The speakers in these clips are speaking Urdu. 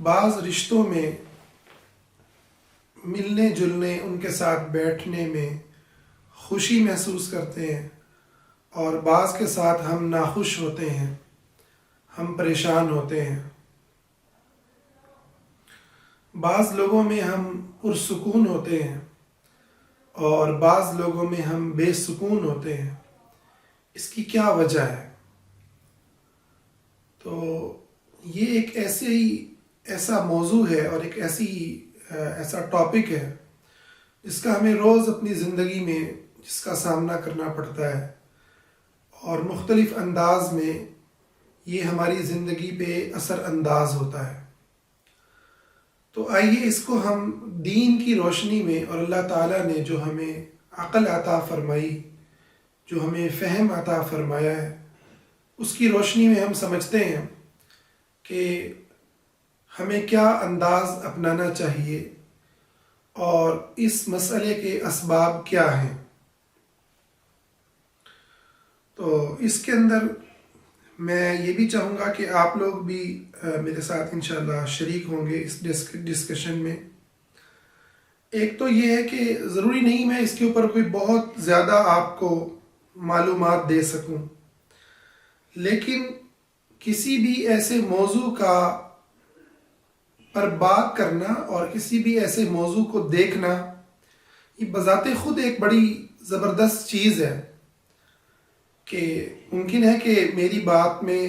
بعض رشتوں میں ملنے جلنے، ان کے ساتھ بیٹھنے میں خوشی محسوس کرتے ہیں، اور بعض کے ساتھ ہم ناخوش ہوتے ہیں، ہم پریشان ہوتے ہیں۔ بعض لوگوں میں ہم پرسکون ہوتے ہیں اور بعض لوگوں میں ہم بے سکون ہوتے ہیں۔ اس کی کیا وجہ ہے؟ تو یہ ایک ایسا موضوع ہے اور ایک ایسا ٹاپک ہے جس کا ہمیں روز اپنی زندگی میں جس کا سامنا کرنا پڑتا ہے، اور مختلف انداز میں یہ ہماری زندگی پہ اثر انداز ہوتا ہے۔ تو آئیے اس کو ہم دین کی روشنی میں، اور اللہ تعالیٰ نے جو ہمیں عقل عطا فرمائی، جو ہمیں فہم عطا فرمایا ہے، اس کی روشنی میں ہم سمجھتے ہیں کہ ہمیں کیا انداز اپنانا چاہیے اور اس مسئلے کے اسباب کیا ہیں۔ تو اس کے اندر میں یہ بھی چاہوں گا کہ آپ لوگ بھی میرے ساتھ انشاءاللہ شریک ہوں گے اس ڈسکشن میں۔ ایک تو یہ ہے کہ ضروری نہیں میں اس کے اوپر کوئی بہت زیادہ آپ کو معلومات دے سکوں، لیکن کسی بھی ایسے موضوع پر بات کرنا اور کسی بھی ایسے موضوع کو دیکھنا، یہ بذات خود ایک بڑی زبردست چیز ہے کہ ممکن ہے کہ میری بات میں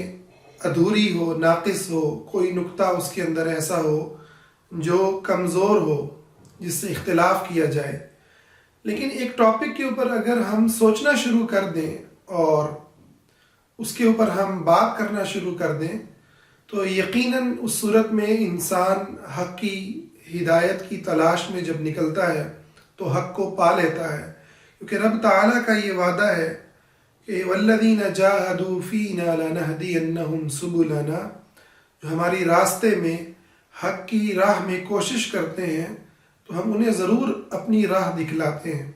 ادھوری ہو، ناقص ہو، کوئی نقطہ اس کے اندر ایسا ہو جو کمزور ہو، جس سے اختلاف کیا جائے، لیکن ایک ٹاپک کے اوپر اگر ہم سوچنا شروع کر دیں اور اس کے اوپر ہم بات کرنا شروع کر دیں تو یقیناً اس صورت میں انسان حق کی ہدایت کی تلاش میں جب نکلتا ہے تو حق کو پا لیتا ہے، کیونکہ رب تعالیٰ کا یہ وعدہ ہے کہ وَالَّذِينَ جَاهَدُوا فِينَا لَنَهْدِيَنَّهُمْ سُبُلَنَا، جو ہماری راستے میں حق کی راہ میں کوشش کرتے ہیں تو ہم انہیں ضرور اپنی راہ دکھلاتے ہیں۔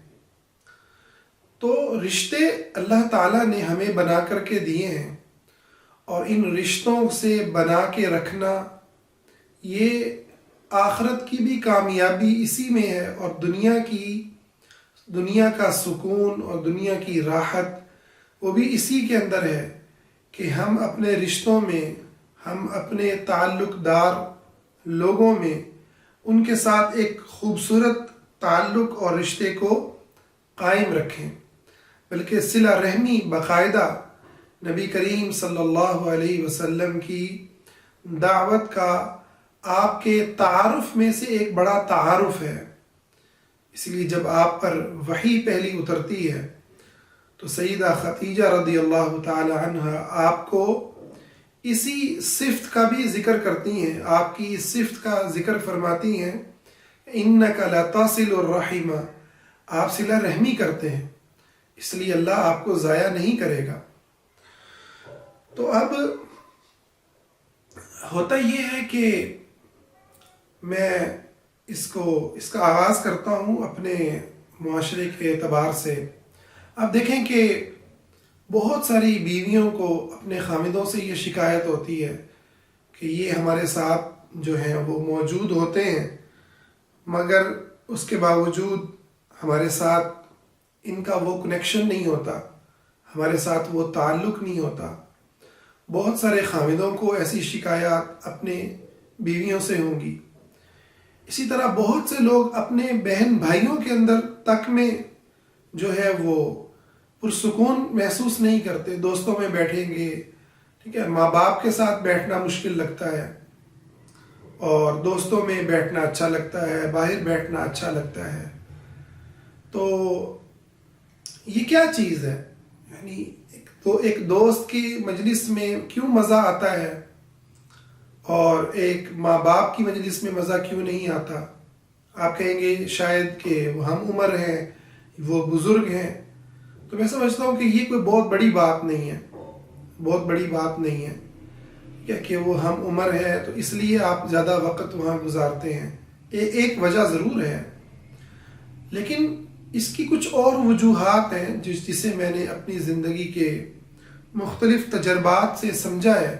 تو رشتے اللہ تعالیٰ نے ہمیں بنا کر کے دیے ہیں، اور ان رشتوں سے بنا کے رکھنا، یہ آخرت کی بھی کامیابی اسی میں ہے، اور دنیا کا سکون اور دنیا کی راحت وہ بھی اسی کے اندر ہے کہ ہم اپنے رشتوں میں، ہم اپنے تعلق دار لوگوں میں ان کے ساتھ ایک خوبصورت تعلق اور رشتے کو قائم رکھیں، بلکہ صلہ رحمی باقاعدہ نبی کریم صلی اللہ علیہ وسلم کی دعوت کا آپ کے تعارف میں سے ایک بڑا تعارف ہے۔ اس لیے جب آپ پر وحی پہلی اترتی ہے تو سیدہ خدیجہ رضی اللہ تعالی عنہ آپ کو اسی صفت کا بھی ذکر کرتی ہیں، آپ کی اس صفت کا ذکر فرماتی ہیں، اِنَّكَ لَتَصِلُ الرَّحِمَ، آپ صلہ رحمی کرتے ہیں، اس لیے اللہ آپ کو ضائع نہیں کرے گا۔ تو اب ہوتا یہ ہے کہ میں اس کا آغاز کرتا ہوں اپنے معاشرے کے اعتبار سے۔ اب دیکھیں کہ بہت ساری بیویوں کو اپنے خامدوں سے یہ شکایت ہوتی ہے کہ یہ ہمارے ساتھ جو ہیں وہ موجود ہوتے ہیں، مگر اس کے باوجود ہمارے ساتھ ان کا وہ کنیکشن نہیں ہوتا، ہمارے ساتھ وہ تعلق نہیں ہوتا۔ بہت سارے خامدوں کو ایسی شکایات اپنے بیویوں سے ہوں گی۔ اسی طرح بہت سے لوگ اپنے بہن بھائیوں کے اندر تک میں جو ہے وہ پرسکون محسوس نہیں کرتے۔ دوستوں میں بیٹھیں گے، ٹھیک ہے، ماں باپ کے ساتھ بیٹھنا مشکل لگتا ہے، اور دوستوں میں بیٹھنا اچھا لگتا ہے، باہر بیٹھنا اچھا لگتا ہے۔ تو یہ کیا چیز ہے؟ یعنی ایک دوست کی مجلس میں کیوں مزہ آتا ہے اور ایک ماں باپ کی مجلس میں مزہ کیوں نہیں آتا؟ آپ کہیں گے شاید کہ وہ ہم عمر ہیں، وہ بزرگ ہیں۔ تو میں سمجھتا ہوں کہ یہ کوئی بہت بڑی بات نہیں ہے، بہت بڑی بات نہیں ہے کہ وہ ہم عمر ہے تو اس لیے آپ زیادہ وقت وہاں گزارتے ہیں۔ ایک وجہ ضرور ہے، لیکن اس کی کچھ اور وجوہات ہیں جسے میں نے اپنی زندگی کے مختلف تجربات سے سمجھا ہے،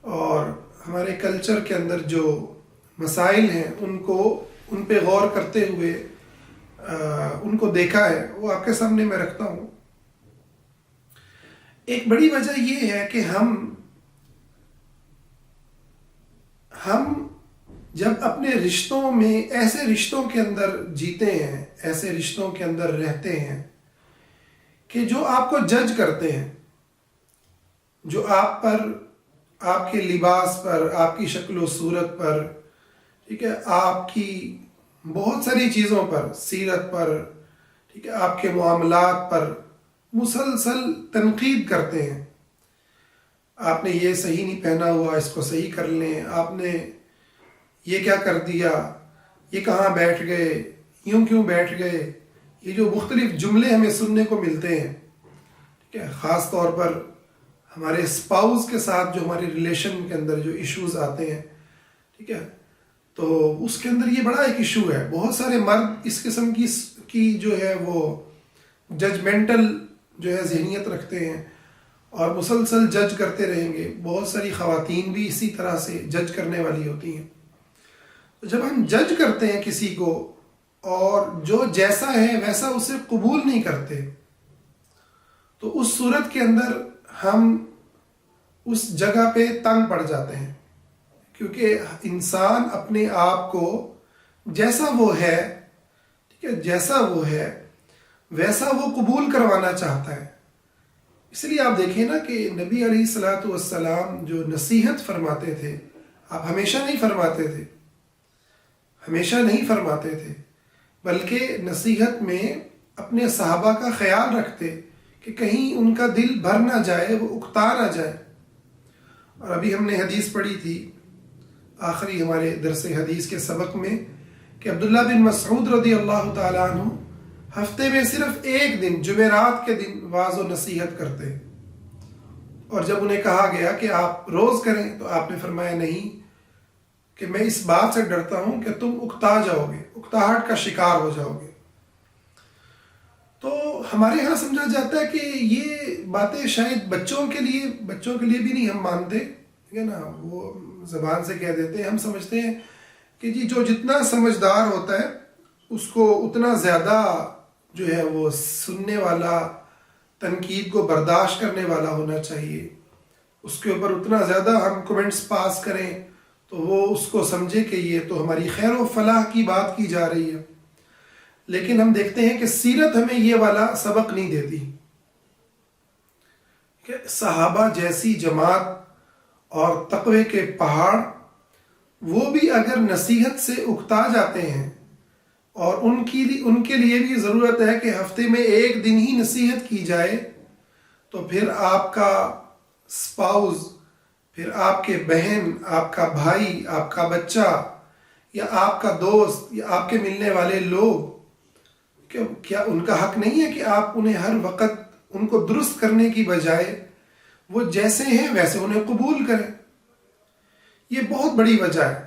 اور ہمارے کلچر کے اندر جو مسائل ہیں ان پہ غور کرتے ہوئے ان کو دیکھا ہے، وہ آپ کے سامنے میں رکھتا ہوں۔ ایک بڑی وجہ یہ ہے کہ ہم جب اپنے رشتوں میں ایسے رشتوں کے اندر جیتے ہیں، ایسے رشتوں کے اندر رہتے ہیں کہ جو آپ کو جج کرتے ہیں، جو آپ پر، آپ کے لباس پر، آپ کی شکل و صورت پر، ٹھیک ہے، آپ کی بہت ساری چیزوں پر، سیرت پر، ٹھیک ہے، آپ کے معاملات پر مسلسل تنقید کرتے ہیں۔ آپ نے یہ صحیح نہیں پہنا ہوا، اس کو صحیح کر لیں، آپ نے یہ کیا کر دیا، یہ کہاں بیٹھ گئے، یوں کیوں بیٹھ گئے، یہ جو مختلف جملے ہمیں سننے کو ملتے ہیں، ٹھیک ہے، خاص طور پر ہمارے اسپاؤس کے ساتھ جو ہمارے ریلیشن کے اندر جو ایشوز آتے ہیں، ٹھیک ہے، تو اس کے اندر یہ بڑا ایک ایشو ہے۔ بہت سارے مرد اس قسم کی جو ہے وہ ججمنٹل جو ہے ذہنیت رکھتے ہیں اور مسلسل جج کرتے رہیں گے۔ بہت ساری خواتین بھی اسی طرح سے جج کرنے والی ہوتی ہیں۔ تو جب ہم جج کرتے ہیں کسی کو اور جو جیسا ہے ویسا اسے قبول نہیں کرتے، تو اس صورت کے اندر ہم اس جگہ پہ تنگ پڑ جاتے ہیں، کیونکہ انسان اپنے آپ کو جیسا وہ ہے، ٹھیک ہے، جیسا وہ ہے ویسا وہ قبول کروانا چاہتا ہے۔ اس لیے آپ دیکھیں نا کہ نبی علیہ الصلوۃ والسلام جو نصیحت فرماتے تھے، آپ ہمیشہ نہیں فرماتے تھے، بلکہ نصیحت میں اپنے صحابہ کا خیال رکھتے کہ کہیں ان کا دل بھر نہ جائے، وہ اکتا نہ جائے۔ اور ابھی ہم نے حدیث پڑھی تھی آخری ہمارے درس حدیث کے سبق میں کہ عبداللہ بن مسعود رضی اللہ تعالیٰ عنہ ہفتے میں صرف ایک دن، جمعرات کے دن واعظ و نصیحت کرتے، اور جب انہیں کہا گیا کہ آپ روز کریں تو آپ نے فرمایا نہیں، کہ میں اس بات سے ڈرتا ہوں کہ تم اکتا جاؤ گے، اکتاہٹ کا شکار ہو جاؤ گے۔ تو ہمارے ہاں سمجھا جاتا ہے کہ یہ باتیں شاید بچوں کے لیے بھی نہیں ہم مانتے، ٹھیک ہے نا، وہ زبان سے کہہ دیتے ہیں۔ ہم سمجھتے ہیں کہ جی جو جتنا سمجھدار ہوتا ہے اس کو اتنا زیادہ جو ہے وہ سننے والا، تنقید کو برداشت کرنے والا ہونا چاہیے، اس کے اوپر اتنا زیادہ ہم کمنٹس پاس کریں تو وہ اس کو سمجھے کہ یہ تو ہماری خیر و فلاح کی بات کی جا رہی ہے۔ لیکن ہم دیکھتے ہیں کہ سیرت ہمیں یہ والا سبق نہیں دیتی کہ صحابہ جیسی جماعت اور تقوی کے پہاڑ، وہ بھی اگر نصیحت سے اکتا جاتے ہیں، اور ان کے لیے بھی ضرورت ہے کہ ہفتے میں ایک دن ہی نصیحت کی جائے، تو پھر آپ کا اسپاؤز، پھر آپ کے بہن، آپ کا بھائی، آپ کا بچہ، یا آپ کا دوست، یا آپ کے ملنے والے لوگ، کیا ان کا حق نہیں ہے کہ آپ انہیں ہر وقت ان کو درست کرنے کی بجائے وہ جیسے ہیں ویسے انہیں قبول کریں؟ یہ بہت بڑی وجہ ہے۔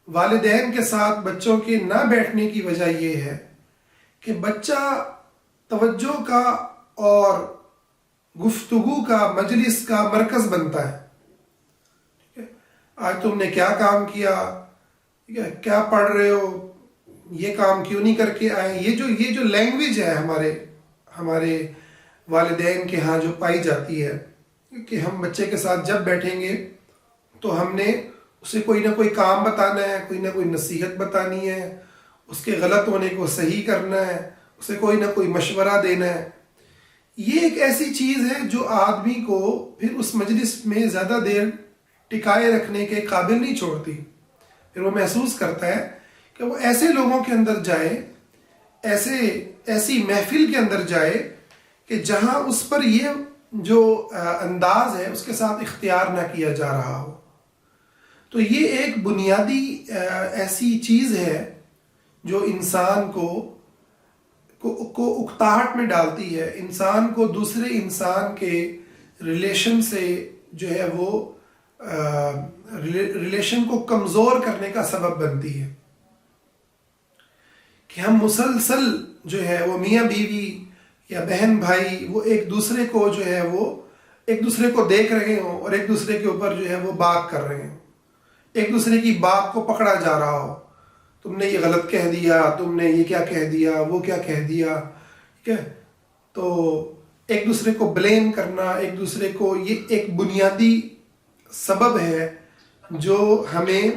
والدین کے ساتھ بچوں کے نہ بیٹھنے کی وجہ یہ ہے کہ بچہ توجہ کا اور گفتگو کا، مجلس کا مرکز بنتا ہے۔ آج تم نے کیا کام کیا، کیا پڑھ رہے ہو، یہ کام کیوں نہیں کر کے آئے، یہ جو لینگویج ہے ہمارے والدین کے ہاں جو پائی جاتی ہے کہ ہم بچے کے ساتھ جب بیٹھیں گے تو ہم نے اسے کوئی نہ کوئی کام بتانا ہے، کوئی نہ کوئی نصیحت بتانی ہے، اس کے غلط ہونے کو صحیح کرنا ہے، اسے کوئی نہ کوئی مشورہ دینا ہے۔ یہ ایک ایسی چیز ہے جو آدمی کو پھر اس مجلس میں زیادہ دیر ٹکائے رکھنے کے قابل نہیں چھوڑتی۔ پھر وہ محسوس کرتا ہے کہ وہ ایسے لوگوں کے اندر جائے، ایسی محفل کے اندر جائے کہ جہاں اس پر یہ جو انداز ہے اس کے ساتھ اختیار نہ کیا جا رہا ہو۔ تو یہ ایک بنیادی ایسی چیز ہے جو انسان کو اکتاہٹ میں ڈالتی ہے، انسان کو دوسرے انسان کے ریلیشن سے جو ہے وہ ریلیشن کو کمزور کرنے کا سبب بنتی ہے، کہ ہم مسلسل جو ہے وہ میاں بیوی یا بہن بھائی وہ ایک دوسرے کو جو ہے وہ ایک دوسرے کو دیکھ رہے ہوں اور ایک دوسرے کے اوپر جو ہے وہ بات کر رہے ہوں، ایک دوسرے کی بات کو پکڑا جا رہا ہو، تم نے یہ غلط کہہ دیا، تم نے یہ کیا کہہ دیا، وہ کیا کہہ دیا، ٹھیک ہے. تو ایک دوسرے کو بلیم کرنا، ایک دوسرے کو، یہ ایک بنیادی سبب ہے جو ہمیں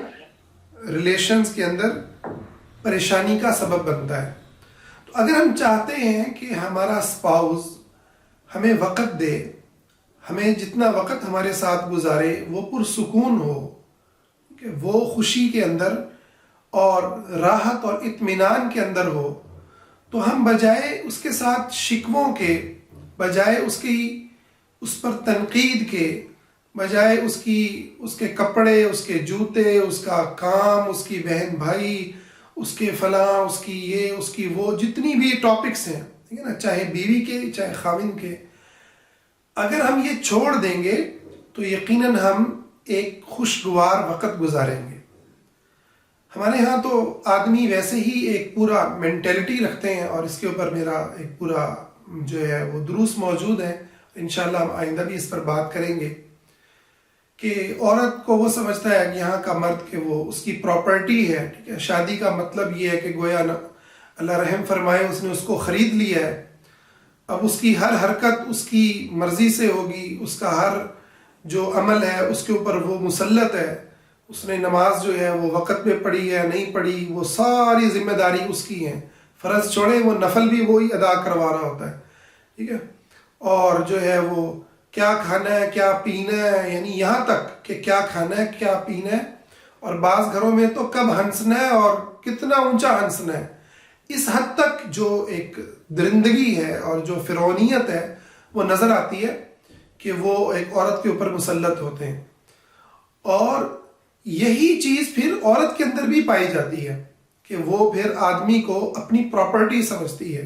ریلیشنز کے اندر پریشانی کا سبب بنتا ہے. تو اگر ہم چاہتے ہیں کہ ہمارا اسپاؤس ہمیں وقت دے، ہمیں جتنا وقت ہمارے ساتھ گزارے وہ پرسکون ہو، کہ وہ خوشی کے اندر اور راحت اور اطمینان کے اندر ہو، تو ہم بجائے اس کے ساتھ شکووں کے، بجائے اس پر تنقید کے، بجائے اس کے کپڑے، اس کے جوتے، اس کا کام، اس کی بہن بھائی، اس کے فلاں، اس کی یہ، اس کی وہ، جتنی بھی ٹاپکس ہیں، ٹھیک ہے نا، چاہے بیوی کے چاہے خاوند کے، اگر ہم یہ چھوڑ دیں گے تو یقیناً ہم ایک خوشگوار وقت گزاریں گے. ہمارے ہاں تو آدمی ویسے ہی ایک پورا مینٹلٹی رکھتے ہیں، اور اس کے اوپر میرا ایک پورا جو ہے وہ دروس موجود ہے، انشاءاللہ ہم آئندہ بھی اس پر بات کریں گے، کہ عورت کو وہ سمجھتا ہے کہ یہاں کا مرد کہ وہ اس کی پراپرٹی ہے، ٹھیک ہے. شادی کا مطلب یہ ہے کہ گویا اللہ رحم فرمائے اس نے اس کو خرید لیا ہے، اب اس کی ہر حرکت اس کی مرضی سے ہوگی، اس کا ہر جو عمل ہے اس کے اوپر وہ مسلط ہے، اس نے نماز جو ہے وہ وقت پہ پڑھی ہے نہیں پڑھی، وہ ساری ذمہ داری اس کی ہیں، فرض چھوڑے وہ نفل بھی وہی ادا کروا رہا ہوتا ہے، ٹھیک ہے. اور جو ہے وہ کیا کھانا ہے کیا پینا ہے، یعنی یہاں تک کہ کیا کھانا ہے کیا پینا ہے، اور بعض گھروں میں تو کب ہنسنا ہے اور کتنا اونچا ہنسنا ہے، اس حد تک جو ایک درندگی ہے اور جو فرعونیت ہے وہ نظر آتی ہے کہ وہ ایک عورت کے اوپر مسلط ہوتے ہیں. اور یہی چیز پھر عورت کے اندر بھی پائی جاتی ہے کہ وہ پھر آدمی کو اپنی پراپرٹی سمجھتی ہے،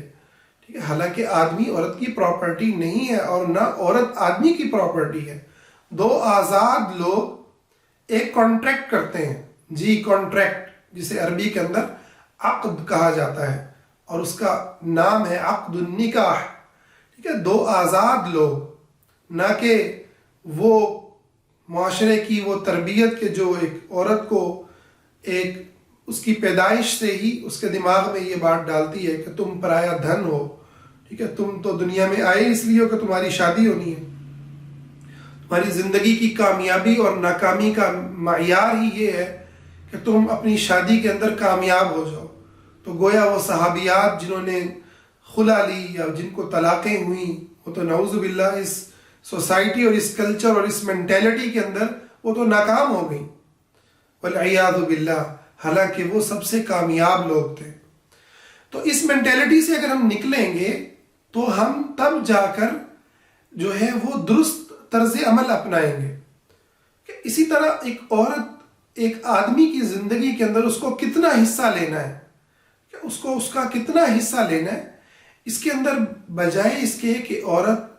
ٹھیک ہے. حالانکہ آدمی عورت کی پراپرٹی نہیں ہے اور نہ عورت آدمی کی پراپرٹی ہے. دو آزاد لوگ ایک کانٹریکٹ کرتے ہیں، جی کانٹریکٹ، جسے عربی کے اندر عقد کہا جاتا ہے، اور اس کا نام ہے عقد النکاح، ٹھیک ہے. دو آزاد لوگ، نہ کہ وہ معاشرے کی وہ تربیت کے جو ایک عورت کو ایک اس کی پیدائش سے ہی اس کے دماغ میں یہ بات ڈالتی ہے کہ تم پرایا دھن ہو، ٹھیک ہے، تم تو دنیا میں آئے اس لیے ہو کہ تمہاری شادی ہونی ہے، تمہاری زندگی کی کامیابی اور ناکامی کا معیار ہی یہ ہے کہ تم اپنی شادی کے اندر کامیاب ہو جاؤ. تو گویا وہ صحابیات جنہوں نے خلا لی یا جن کو طلاقیں ہوئیں، وہ تو نعوذ باللہ اس سوسائٹی اور اس کلچر اور اس مینٹیلٹی کے اندر وہ تو ناکام ہو گئی، والعیاذ باللہ، حالانکہ وہ سب سے کامیاب لوگ تھے. تو اس مینٹیلٹی سے اگر ہم نکلیں گے تو ہم تب جا کر جو ہے وہ درست طرز عمل اپنائیں گے. کہ اسی طرح ایک عورت ایک آدمی کی زندگی کے اندر اس کو کتنا حصہ لینا ہے، کہ اس کا کتنا حصہ لینا ہے، اس کے اندر بجائے اس کے کہ عورت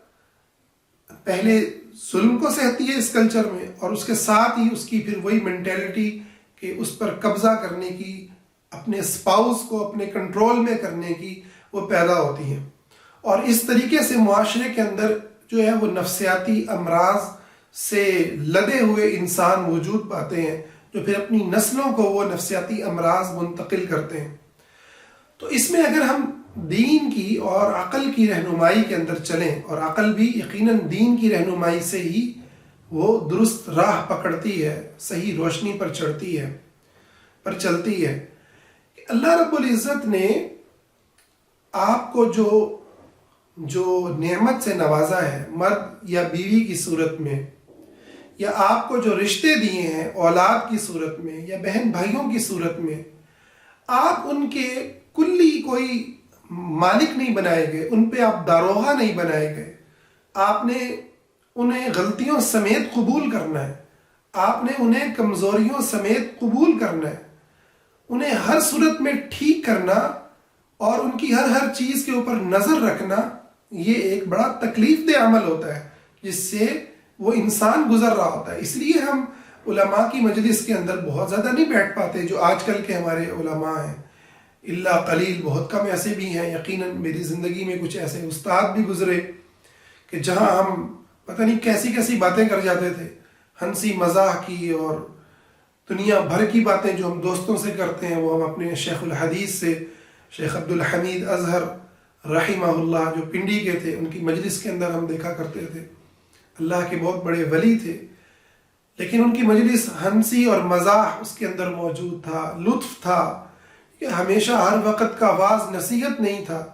پہلے ظلم کو سہتی ہے اس کلچر میں، اور اس کے ساتھ ہی اس کی پھر وہی مینٹیلٹی کہ اس پر قبضہ کرنے کی، اپنے سپاؤس کو اپنے کنٹرول میں کرنے کی وہ پیدا ہوتی ہیں. اور اس طریقے سے معاشرے کے اندر جو ہے وہ نفسیاتی امراض سے لدے ہوئے انسان وجود پاتے ہیں، جو پھر اپنی نسلوں کو وہ نفسیاتی امراض منتقل کرتے ہیں. تو اس میں اگر ہم دین کی اور عقل کی رہنمائی کے اندر چلیں، اور عقل بھی یقیناً دین کی رہنمائی سے ہی وہ درست راہ پکڑتی ہے، صحیح روشنی پر چڑھتی ہے، پر چلتی ہے. کہ اللہ رب العزت نے آپ کو جو نعمت سے نوازا ہے، مرد یا بیوی کی صورت میں، یا آپ کو جو رشتے دیے ہیں اولاد کی صورت میں یا بہن بھائیوں کی صورت میں، آپ ان کے کلی کوئی مالک نہیں بنائے گئے، ان پہ آپ داروغہ نہیں بنائے گئے. آپ نے انہیں غلطیوں سمیت قبول کرنا ہے، آپ نے انہیں کمزوریوں سمیت قبول کرنا ہے، انہیں ہر صورت میں ٹھیک کرنا اور ان کی ہر چیز کے اوپر نظر رکھنا. یہ ایک بڑا تکلیف دہ عمل ہوتا ہے جس سے وہ انسان گزر رہا ہوتا ہے. اس لیے ہم علماء کی مجلس کے اندر بہت زیادہ نہیں بیٹھ پاتے، جو آج کل کے ہمارے علماء ہیں، اللہ قلیل، بہت کم ایسے بھی ہیں. یقیناً میری زندگی میں کچھ ایسے استاد بھی گزرے کہ جہاں ہم پتہ نہیں کیسی کیسی باتیں کر جاتے تھے، ہنسی مزاح کی اور دنیا بھر کی باتیں جو ہم دوستوں سے کرتے ہیں وہ ہم اپنے شیخ الحدیث سے، شیخ عبدالحمید اظہر رحمہ اللہ جو پنڈی کے تھے، ان کی مجلس کے اندر ہم دیکھا کرتے تھے۔ اللہ کے بہت بڑے ولی تھے، لیکن ان کی مجلس ہنسی اور مزاح اس کے اندر موجود تھا، لطف تھا، کہ ہمیشہ ہر وقت کا آواز نصیحت نہیں تھا،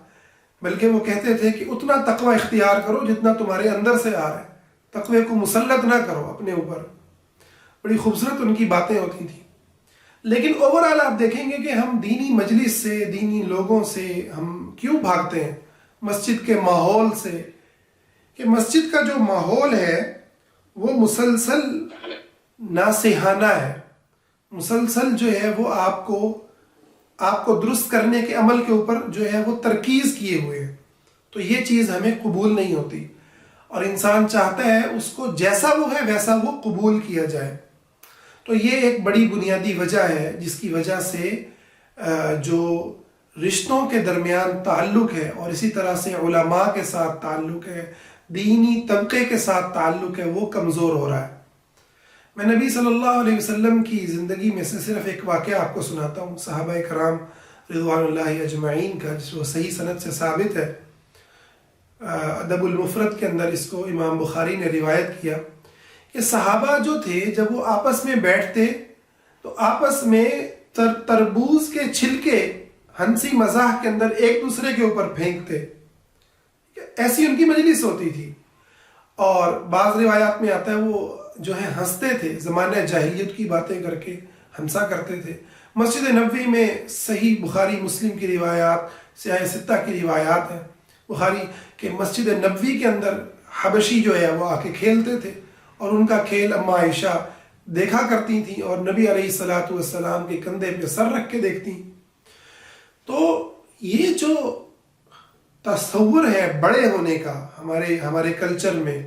بلکہ وہ کہتے تھے کہ اتنا تقوی اختیار کرو جتنا تمہارے اندر سے آ رہا ہے، تقوی کو مسلط نہ کرو اپنے اوپر۔ بڑی خوبصورت ان کی باتیں ہوتی تھیں۔ لیکن اوورآل آپ دیکھیں گے کہ ہم دینی مجلس سے، دینی لوگوں سے ہم کیوں بھاگتے ہیں؟ مسجد کے ماحول سے، کہ مسجد کا جو ماحول ہے وہ مسلسل ناصحانہ ہے، مسلسل جو ہے وہ آپ کو درست کرنے کے عمل کے اوپر جو ہے وہ ترکیز کیے ہوئے ہیں، تو یہ چیز ہمیں قبول نہیں ہوتی، اور انسان چاہتا ہے اس کو جیسا وہ ہے ویسا وہ قبول کیا جائے۔ تو یہ ایک بڑی بنیادی وجہ ہے جس کی وجہ سے جو رشتوں کے درمیان تعلق ہے، اور اسی طرح سے علماء کے ساتھ تعلق ہے، دینی طبقے کے ساتھ تعلق ہے، وہ کمزور ہو رہا ہے۔ میں نبی صلی اللہ علیہ وسلم کی زندگی میں سے صرف ایک واقعہ آپ کو سناتا ہوں، صحابہ کرام رضوان اللہ اجمعین کا، جس کو صحیح سند سے ثابت ہے، ادب المفرد کے اندر اس کو امام بخاری نے روایت کیا کہ صحابہ جو تھے جب وہ آپس میں بیٹھتے تو آپس میں تربوز کے چھلکے ہنسی مزاح کے اندر ایک دوسرے کے اوپر پھینکتے، ایسی ان کی مجلس ہوتی تھی۔ اور بعض روایات میں آتا ہے وہ جو ہے ہنستے تھے، زمانہ جاہلیت کی باتیں کر کے ہنسا کرتے تھے۔ مسجد نبوی میں صحیح بخاری مسلم کی روایات، سیاہ ستہ کی روایات ہیں بخاری کہ مسجد نبوی کے اندر حبشی جو ہے وہ آ کے کھیلتے تھے، اور ان کا کھیل اماں عائشہ دیکھا کرتی تھیں، اور نبی علیہ الصلوۃ والسلام کے کندھے پہ سر رکھ کے دیکھتی۔ تو یہ جو تصور ہے بڑے ہونے کا ہمارے کلچر میں،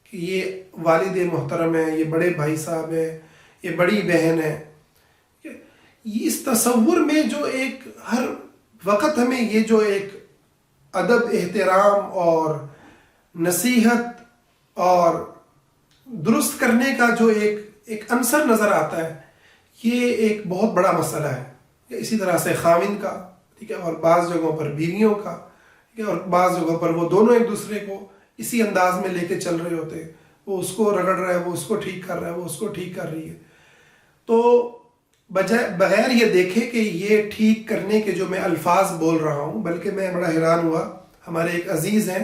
کہ یہ والد محترم ہے، یہ بڑے بھائی صاحب ہیں، یہ بڑی بہن ہے، اس تصور میں جو ایک ہر وقت ہمیں یہ جو ایک ادب، احترام اور نصیحت اور درست کرنے کا جو ایک عنصر نظر آتا ہے، یہ ایک بہت بڑا مسئلہ ہے۔ اسی طرح سے خاوند کا، ٹھیک ہے، اور بعض جگہوں پر بیویوں کا، ٹھیک ہے، اور بعض جگہوں پر وہ دونوں ایک دوسرے کو اسی انداز میں لے کے چل رہے ہوتے ہیں، وہ اس کو رگڑ رہا ہے، وہ اس کو ٹھیک کر رہا ہے، وہ اس کو ٹھیک کر رہی ہے۔ تو بغیر یہ دیکھے کہ یہ ٹھیک کرنے کے جو میں الفاظ بول رہا ہوں، بلکہ میں بڑا حیران ہوا، ہمارے ایک عزیز ہیں،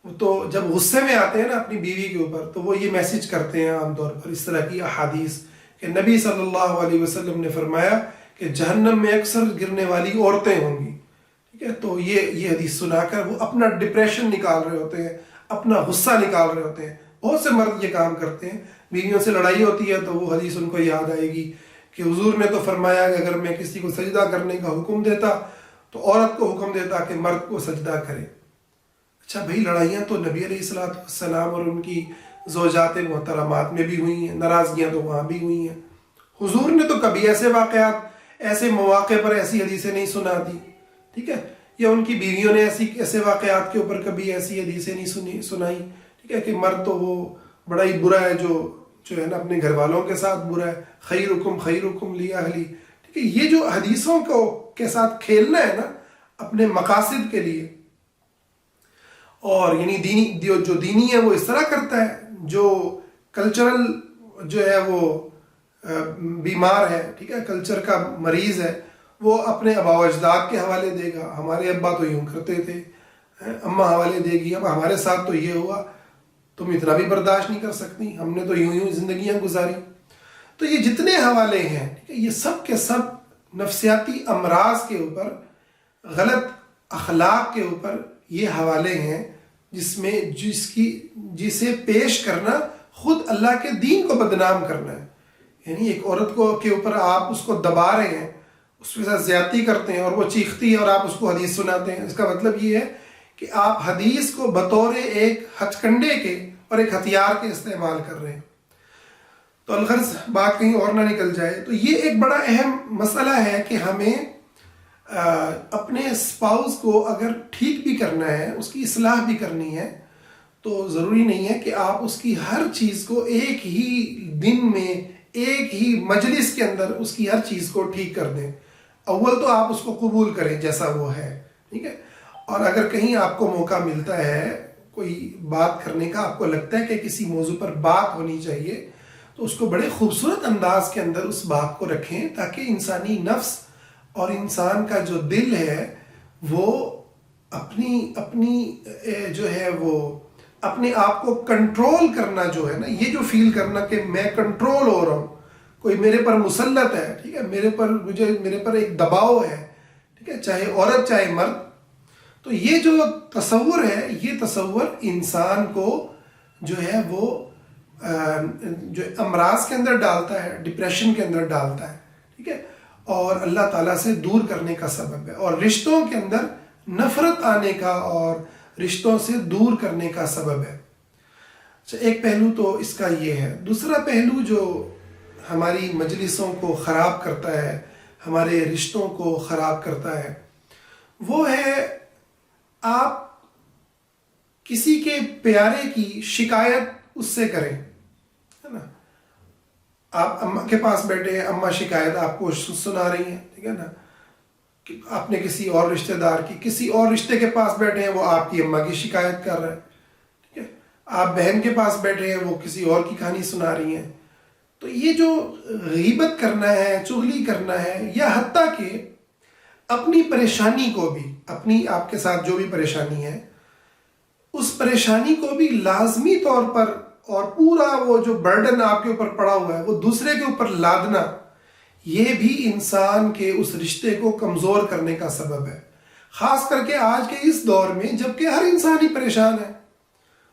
تو جب غصے میں آتے ہیں نا اپنی بیوی کے اوپر، تو وہ یہ میسج کرتے ہیں عام طور پر اس طرح کی احادیث کہ نبی صلی اللہ علیہ وسلم نے فرمایا کہ جہنم میں اکثر گرنے والی عورتیں ہوں گی، ٹھیک ہے۔ تو یہ حدیث سنا کر وہ اپنا ڈپریشن نکال رہے ہوتے ہیں، اپنا غصہ نکال رہے ہوتے ہیں۔ بہت سے مرد یہ کام کرتے ہیں، بیویوں سے لڑائی ہوتی ہے تو وہ حدیث ان کو یاد آئے گی کہ حضور نے تو فرمایا کہ اگر میں کسی کو سجدہ کرنے کا حکم دیتا تو عورت کو حکم دیتا کہ مرد کو سجدہ کرے۔ اچھا بھئی، لڑائیاں تو نبی علیہ الصلوۃ والسلام اور ان کی زوجات محترمات میں بھی ہوئی ہیں، ناراضگیاں تو وہاں بھی ہوئی ہیں۔ حضور نے تو کبھی ایسے واقعات، ایسے مواقع پر ایسی حدیثیں نہیں سنا دی، ٹھیک ہے، یا ان کی بیویوں نے ایسے واقعات کے اوپر کبھی ایسی حدیثیں نہیں سنائی، ٹھیک ہے، کہ مرد تو وہ بڑا ہی برا ہے جو ہے نا اپنے گھر والوں کے ساتھ برا ہے، خیرکم لاہلی، ٹھیک ہے۔ یہ جو حدیثوں کے ساتھ کھیلنا ہے نا اپنے مقاصد کے لیے، اور یعنی جو دینی ہے وہ اس طرح کرتا ہے، جو کلچرل جو ہے وہ بیمار ہے، ٹھیک ہے، کلچر کا مریض ہے، وہ اپنے آباء و اجداد کے حوالے دے گا، ہمارے ابا تو یوں کرتے تھے، اماں حوالے دے گی، اب ہمارے ساتھ تو یہ ہوا، تم اتنا بھی برداشت نہیں کر سکتی، ہم نے تو یوں زندگیاں گزاری۔ تو یہ جتنے حوالے ہیں، ٹھیک ہے، یہ سب کے سب نفسیاتی امراض کے اوپر، غلط اخلاق کے اوپر یہ حوالے ہیں، جسے پیش کرنا خود اللہ کے دین کو بدنام کرنا ہے۔ یعنی ایک عورت کے اوپر آپ اس کو دبا رہے ہیں، اس کے ساتھ زیادتی کرتے ہیں، اور وہ چیختی ہے اور آپ اس کو حدیث سناتے ہیں، اس کا مطلب یہ ہے کہ آپ حدیث کو بطور ایک ہتھ کنڈے کے اور ایک ہتھیار کے استعمال کر رہے ہیں۔ تو الغرض بات کہیں اور نہ نکل جائے، تو یہ ایک بڑا اہم مسئلہ ہے کہ ہمیں اپنے اسپاؤس کو اگر ٹھیک بھی کرنا ہے، اس کی اصلاح بھی کرنی ہے، تو ضروری نہیں ہے کہ آپ اس کی ہر چیز کو ایک ہی دن میں ایک ہی مجلس کے اندر اس کی ہر چیز کو ٹھیک کر دیں. اول تو آپ اس کو قبول کریں جیسا وہ ہے، ٹھیک ہے. اور اگر کہیں آپ کو موقع ملتا ہے کوئی بات کرنے کا، آپ کو لگتا ہے کہ کسی موضوع پر بات ہونی چاہیے، تو اس کو بڑے خوبصورت انداز کے اندر اس بات کو رکھیں، تاکہ انسانی نفس اور انسان کا جو دل ہے وہ اپنی جو ہے وہ اپنے آپ کو کنٹرول کرنا، جو ہے نا، یہ جو فیل کرنا کہ میں کنٹرول ہو رہا ہوں، کوئی میرے پر مسلط ہے، ٹھیک ہے، میرے پر ایک دباؤ ہے، ٹھیک ہے، چاہے عورت چاہے مرد. تو یہ جو تصور ہے، یہ تصور انسان کو جو ہے وہ جو امراض کے اندر ڈالتا ہے، ڈپریشن کے اندر ڈالتا ہے، ٹھیک ہے، اور اللہ تعالیٰ سے دور کرنے کا سبب ہے، اور رشتوں کے اندر نفرت آنے کا اور رشتوں سے دور کرنے کا سبب ہے. ایک پہلو تو اس کا یہ ہے. دوسرا پہلو جو ہماری مجلسوں کو خراب کرتا ہے، ہمارے رشتوں کو خراب کرتا ہے، وہ ہے آپ کسی کے پیارے کی شکایت اس سے کریں، ہے نا. آپ اماں کے پاس بیٹھے ہیں، اماں شکایت آپ کو سنا رہی ہیں، ٹھیک ہے نا. آپ نے کسی اور رشتہ دار کی، کسی اور رشتے کے پاس بیٹھے ہیں، وہ آپ کی اماں کی شکایت کر رہے ہیں، ٹھیک ہے. آپ بہن کے پاس بیٹھے ہیں، وہ کسی اور کی کہانی سنا رہی ہیں. تو یہ جو غیبت کرنا ہے، چغلی کرنا ہے، یا حتیٰ کہ اپنی پریشانی کو بھی، اپنی آپ کے ساتھ جو بھی پریشانی ہے، اس پریشانی کو بھی لازمی طور پر، اور پورا وہ جو برڈن آپ کے اوپر پڑا ہوا ہے وہ دوسرے کے اوپر لادنا، یہ بھی انسان کے اس رشتے کو کمزور کرنے کا سبب ہے. خاص کر کے آج کے اس دور میں، جب کہ ہر انسان ہی پریشان ہے،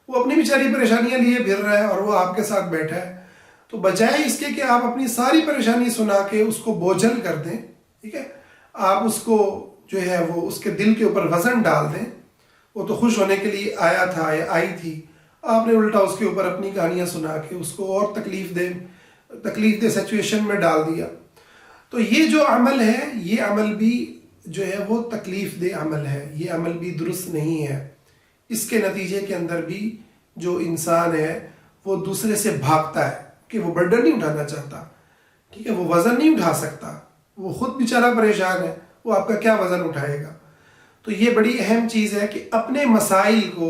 وہ اپنی بیچاری پریشانیاں لیے پھر رہا ہے اور وہ آپ کے ساتھ بیٹھا ہے، تو بجائے اس کے کہ آپ اپنی ساری پریشانی سنا کے اس کو بوجھل کر دیں، ٹھیک ہے، آپ اس کو جو ہے وہ اس کے دل کے اوپر وزن ڈال دیں. وہ تو خوش ہونے کے لیے آیا تھا یا آئی تھی، آپ نے الٹا اس کے اوپر اپنی کہانیاں سنا کے اس کو اور تکلیف دہ سچویشن میں ڈال دیا. تو یہ جو عمل ہے، یہ عمل بھی جو ہے وہ تکلیف دہ عمل ہے، یہ عمل بھی درست نہیں ہے. اس کے نتیجے کے اندر بھی جو انسان ہے وہ دوسرے سے بھاگتا ہے کہ وہ برڈن نہیں اٹھانا چاہتا، ٹھیک ہے، وہ وزن نہیں اٹھا سکتا، وہ خود بیچارہ پریشان ہے، وہ آپ کا کیا وزن اٹھائے گا. تو یہ بڑی اہم چیز ہے کہ اپنے مسائل کو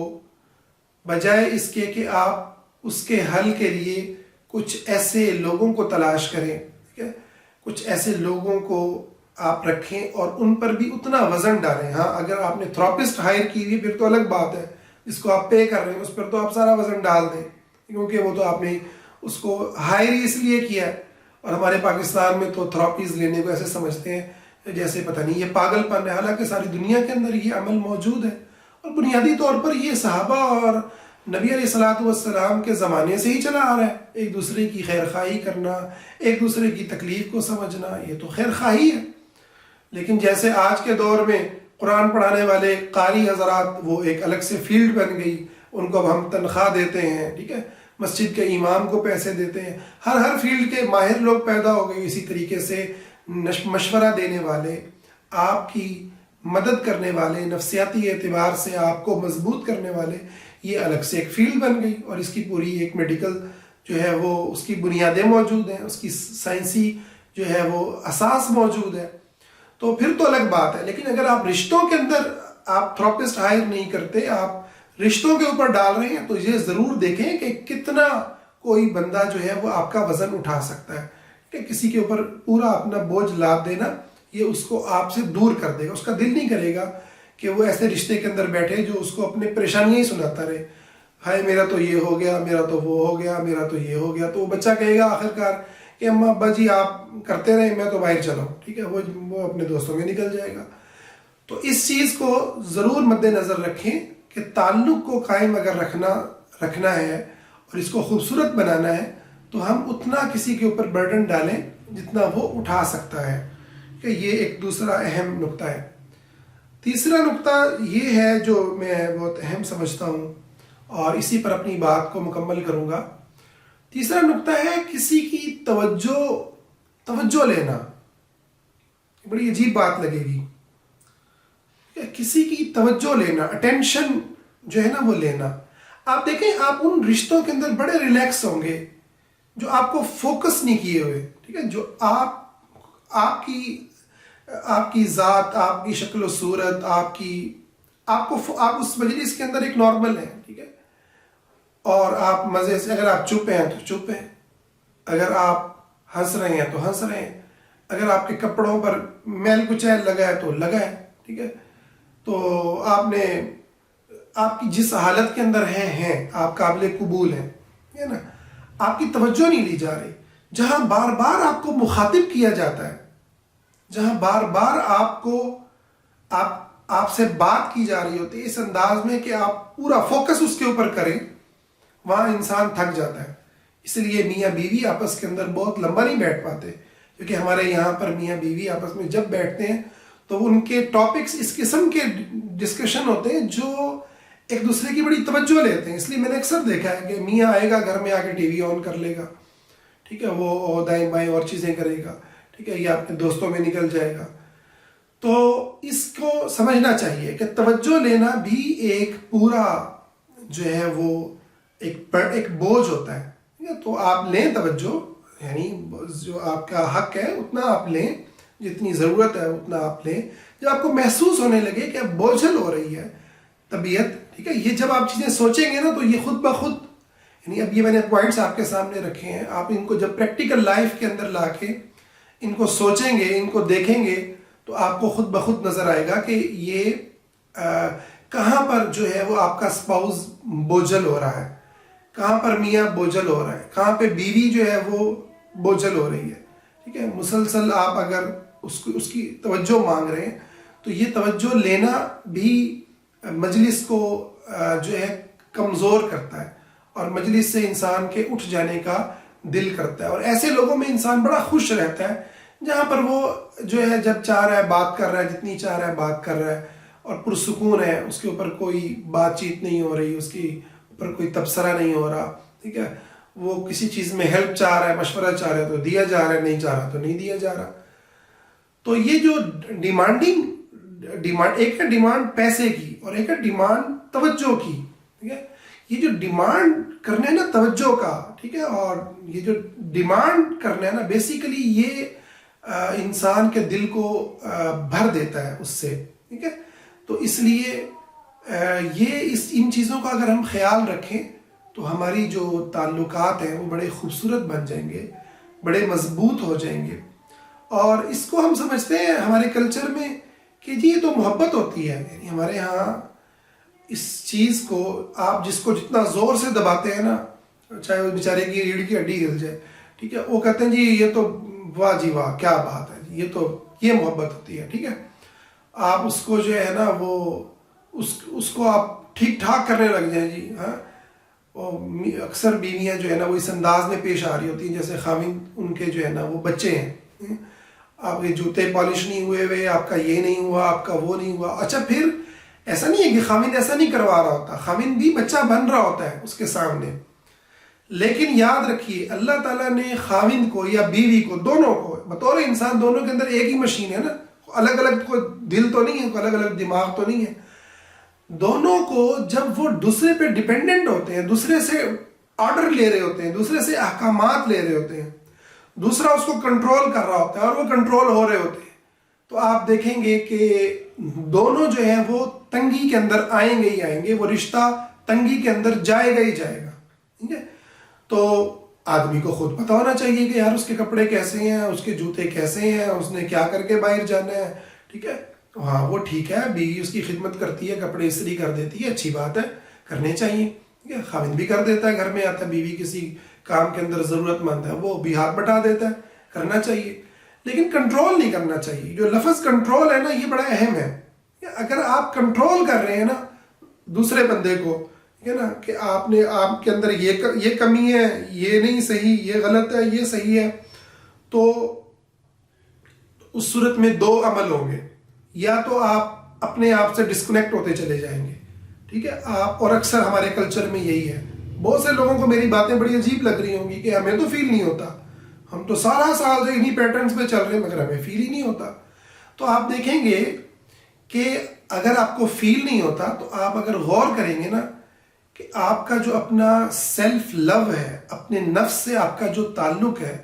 بجائے اس کے کہ آپ اس کے حل کے لیے کچھ ایسے لوگوں کو تلاش کریں، ٹھیک ہے، کچھ ایسے لوگوں کو آپ رکھیں اور ان پر بھی اتنا وزن ڈالیں. ہاں، اگر آپ نے تھراپسٹ ہائر کی ہوئی پھر تو الگ بات ہے، جس کو آپ پے کر رہے ہیں اس پر تو آپ سارا وزن ڈال دیں، کیونکہ وہ تو آپ نے اس کو ہائر ہی اس لیے کیا ہے. اور ہمارے پاکستان میں تو تھراپیز لینے کو ایسے سمجھتے ہیں جیسے پتہ نہیں یہ پاگل پن ہے، حالانکہ ساری دنیا کے اندر یہ عمل موجود ہے. اور بنیادی طور پر یہ صحابہ اور نبی علیہ الصلوۃ والسلام کے زمانے سے ہی چلا آ رہا ہے. ایک دوسرے کی خیر خواہی کرنا، ایک دوسرے کی تکلیف کو سمجھنا، یہ تو خیر خواہی ہے. لیکن جیسے آج کے دور میں قرآن پڑھانے والے قاری حضرات وہ ایک الگ سے فیلڈ بن گئی، ان کو اب ہم تنخواہ دیتے ہیں، ٹھیک ہے، مسجد کے امام کو پیسے دیتے ہیں، ہر فیلڈ کے ماہر لوگ پیدا ہو گئے. اسی طریقے سے مشورہ دینے والے، آپ کی مدد کرنے والے، نفسیاتی اعتبار سے آپ کو مضبوط کرنے والے، یہ الگ سے ایک فیلڈ بن گئی. اور اس کی پوری ایک میڈیکل جو ہے وہ اس کی بنیادیں موجود ہیں، اس کی سائنسی جو ہے وہ اساس موجود ہے. تو پھر تو الگ بات ہے. لیکن اگر آپ رشتوں کے اندر آپ تھراپسٹ ہائر نہیں کرتے، آپ رشتوں کے اوپر ڈال رہے ہیں، تو یہ ضرور دیکھیں کہ کتنا کوئی بندہ جو ہے وہ آپ کا وزن اٹھا سکتا ہے. کہ کسی کے اوپر پورا اپنا بوجھ لاد دینا، یہ اس کو آپ سے دور کر دے گا. اس کا دل نہیں کرے گا کہ وہ ایسے رشتے کے اندر بیٹھے جو اس کو اپنے پریشانیاں ہی سناتا رہے. ہائے میرا تو یہ ہو گیا، میرا تو وہ ہو گیا، میرا تو یہ ہو گیا. تو وہ بچہ کہے گا آخرکار کہ اماں ابا جی آپ کرتے رہے، میں تو باہر چلا ہوں، ٹھیک ہے، وہ اپنے دوستوں میں نکل جائے گا. تو اس چیز کو ضرور مد نظر رکھیں کہ تعلق کو قائم اگر رکھنا ہے اور اس کو خوبصورت بنانا ہے، تو ہم اتنا کسی کے اوپر برڈن ڈالیں جتنا وہ اٹھا سکتا ہے. کہ یہ ایک دوسرا اہم نقطہ ہے. تیسرا نقطہ یہ ہے جو میں بہت اہم سمجھتا ہوں اور اسی پر اپنی بات کو مکمل کروں گا. تیسرا نقطہ ہے کسی کی توجہ لینا. بڑی عجیب بات لگے گی، کسی کی توجہ لینا، اٹینشن جو ہے نا وہ لینا. آپ دیکھیں آپ ان رشتوں کے اندر بڑے ریلیکس ہوں گے جو آپ کو فوکس نہیں کیے ہوئے، ٹھیک ہے، جو آپ کی ذات، آپ کی شکل و صورت، آپ اس مجلس کے اندر ایک نارمل ہے، ٹھیک ہے، اور آپ مزے سے، اگر آپ چپ ہیں تو چپ ہیں، اگر آپ ہنس رہے ہیں تو ہنس رہے ہیں، اگر آپ کے کپڑوں پر میل کچیل لگا ہے تو لگا ہے، ٹھیک ہے، تو آپ کی جس حالت کے اندر ہیں آپ قابل قبول ہیں، ہے نا، آپ کی توجہ نہیں لی جا رہی، جہاں بار بار آپ کو مخاطب کیا جاتا ہے، جہاں بار بار آپ سے بات کی جا رہی ہوتی ہے اس انداز میں کہ آپ پورا فوکس اس کے اوپر کریں، وہاں انسان تھک جاتا ہے۔ اس لیے میاں بیوی آپس کے اندر بہت لمبا نہیں بیٹھ پاتے، کیونکہ ہمارے یہاں پر میاں بیوی آپس میں جب بیٹھتے ہیں تو ان کے ٹاپکس اس قسم کے ڈسکشن ہوتے ہیں جو ایک دوسرے کی بڑی توجہ لیتے ہیں۔ اس لیے میں نے اکثر دیکھا ہے کہ میاں آئے گا گھر میں آ کے ٹی وی آن کر لے گا، ٹھیک ہے، وہ دائیں بائیں اور چیزیں کرے گا، ٹھیک ہے، یا اپنے دوستوں میں نکل جائے گا۔ تو اس کو سمجھنا چاہیے کہ توجہ لینا بھی ایک پورا جو ہے وہ ایک بوجھ ہوتا ہے، ٹھیک ہے، تو آپ لیں توجہ، یعنی جو آپ کا حق ہے اتنا آپ لیں، جتنی ضرورت ہے اتنا آپ لیں۔ جب آپ کو محسوس ہونے لگے کہ اب بوجھل ہو رہی ہے طبیعت، ٹھیک ہے، یہ جب آپ چیزیں سوچیں گے نا تو یہ خود بخود، یعنی اب یہ میں نے پوائنٹس آپ کے سامنے رکھے ہیں، آپ ان کو جب پریکٹیکل لائف کے اندر لا کے ان کو سوچیں گے، ان کو دیکھیں گے، تو آپ کو خود بخود نظر آئے گا کہ یہ کہاں پر جو ہے وہ آپ کا اسپاؤز بوجھل ہو رہا ہے، کہاں پر میاں بوجھل ہو رہا ہے، کہاں پہ بیوی جو ہے وہ بوجھل ہو رہی ہے، ٹھیک ہے۔ مسلسل آپ اگر اس کی توجہ مانگ رہے ہیں تو یہ توجہ لینا بھی مجلس کو جو ہے کمزور کرتا ہے، اور مجلس سے انسان کے اٹھ جانے کا دل کرتا ہے، اور ایسے لوگوں میں انسان بڑا خوش رہتا ہے جہاں پر وہ جو ہے جب چاہ رہا ہے بات کر رہا ہے، جتنی چاہ رہا ہے بات کر رہا ہے، اور پرسکون ہے، اس کے اوپر کوئی بات چیت نہیں ہو رہی، اس کے اوپر کوئی تبصرہ نہیں ہو رہا، ٹھیک ہے، وہ کسی چیز میں ہیلپ چاہ رہا ہے، مشورہ چاہ رہا ہے تو دیا جا رہا ہے، نہیں چاہ رہا تو نہیں دیا جا رہا۔ تو یہ جو ایک ہے ڈیمانڈ پیسے کی اور ایک ہے ڈیمانڈ توجہ کی، ٹھیک ہے، یہ جو ڈیمانڈ کرنا ہے نا توجہ کا، ٹھیک ہے، اور یہ جو ڈیمانڈ کرنا ہے نا بیسیکلی یہ انسان کے دل کو بھر دیتا ہے اس سے، ٹھیک ہے۔ تو اس لیے ان چیزوں کا اگر ہم خیال رکھیں تو ہماری جو تعلقات ہیں وہ بڑے خوبصورت بن جائیں گے، بڑے مضبوط ہو جائیں گے، اور اس کو ہم سمجھتے ہیں ہمارے کلچر میں کہ جی یہ تو محبت ہوتی ہے، یعنی ہمارے ہاں اس چیز کو آپ جس کو جتنا زور سے دباتے ہیں نا، چاہے وہ بیچارے کی ریڑھ کی ہڈی ہل جائے، ٹھیک ہے، وہ کہتے ہیں جی یہ تو واہ جی واہ کیا بات ہے جی، یہ محبت ہوتی ہے، ٹھیک ہے۔ آپ اس کو جو ہے نا وہ اس کو آپ ٹھیک ٹھاک کرنے لگ جائیں جی، ہاں، اکثر بیویاں جو ہے نا وہ اس انداز میں پیش آ رہی ہوتی ہیں جیسے خاوند ان کے جو ہے نا وہ بچے ہیں، آپ کے جوتے پالش نہیں ہوئے، آپ کا یہ نہیں ہوا، آپ کا وہ نہیں ہوا۔ اچھا پھر ایسا نہیں ہے کہ خاوند ایسا نہیں کروا رہا ہوتا، خاوند بھی بچہ بن رہا ہوتا ہے اس کے سامنے، لیکن یاد رکھیے اللہ تعالیٰ نے خاوند کو یا بیوی کو، دونوں کو بطور انسان، دونوں کے اندر ایک ہی مشین ہے نا، الگ الگ کوئی دل تو نہیں ہے، کوئی الگ الگ دماغ تو نہیں ہے، دونوں کو جب وہ دوسرے پہ ڈیپینڈنٹ ہوتے ہیں، دوسرے سے آرڈر لے رہے ہوتے ہیں، دوسرے سے احکامات لے رہے ہوتے ہیں، دوسرا اس کو کنٹرول کر رہا ہوتا ہے اور وہ کنٹرول ہو رہے ہوتے ہیں، تو آپ دیکھیں گے کہ دونوں جو ہیں وہ تنگی کے اندر آئیں گے ہی آئیں گے، وہ رشتہ تنگی کے اندر جائے گا ہی جائے گا، ٹھیک ہے۔ تو آدمی کو خود پتا ہونا چاہیے کہ یار اس کے کپڑے کیسے ہیں، اس کے جوتے کیسے ہیں، اس نے کیا کر کے باہر جانا ہے، ٹھیک ہے، ہاں وہ ٹھیک ہے، بیوی اس کی خدمت کرتی ہے، کپڑے استری کر دیتی ہے، اچھی بات ہے، کرنے چاہیے، ٹھیک ہے، خاوند بھی کر دیتا ہے، گھر میں آتا ہے بیوی کسی کام کے اندر ضرورت مند ہے وہ بھی ہاتھ بٹا دیتا ہے، کرنا چاہیے، لیکن کنٹرول نہیں کرنا چاہیے۔ جو لفظ کنٹرول ہے نا یہ بڑا اہم ہے، اگر آپ کنٹرول کر رہے ہیں نا دوسرے بندے کو، ٹھیک ہے نا، کہ آپ کے اندر یہ کمی ہے، یہ نہیں صحیح، یہ غلط ہے، یہ صحیح ہے، تو اس صورت میں دو عمل ہوں گے، یا تو آپ اپنے آپ سے ڈسکنیکٹ ہوتے چلے جائیں گے، ٹھیک ہے، اور اکثر ہمارے کلچر میں یہی ہے، بہت سے لوگوں کو میری باتیں بڑی عجیب لگ رہی ہوں گی کہ ہمیں تو فیل نہیں ہوتا، ہم تو سارا سال جو انہی پیٹرنز پہ چل رہے ہیں مگر ہمیں فیل ہی نہیں ہوتا۔ تو آپ دیکھیں گے کہ اگر آپ کو فیل نہیں ہوتا تو آپ اگر غور کریں گے نا کہ آپ کا جو اپنا سیلف لو ہے، اپنے نفس سے آپ کا جو تعلق ہے،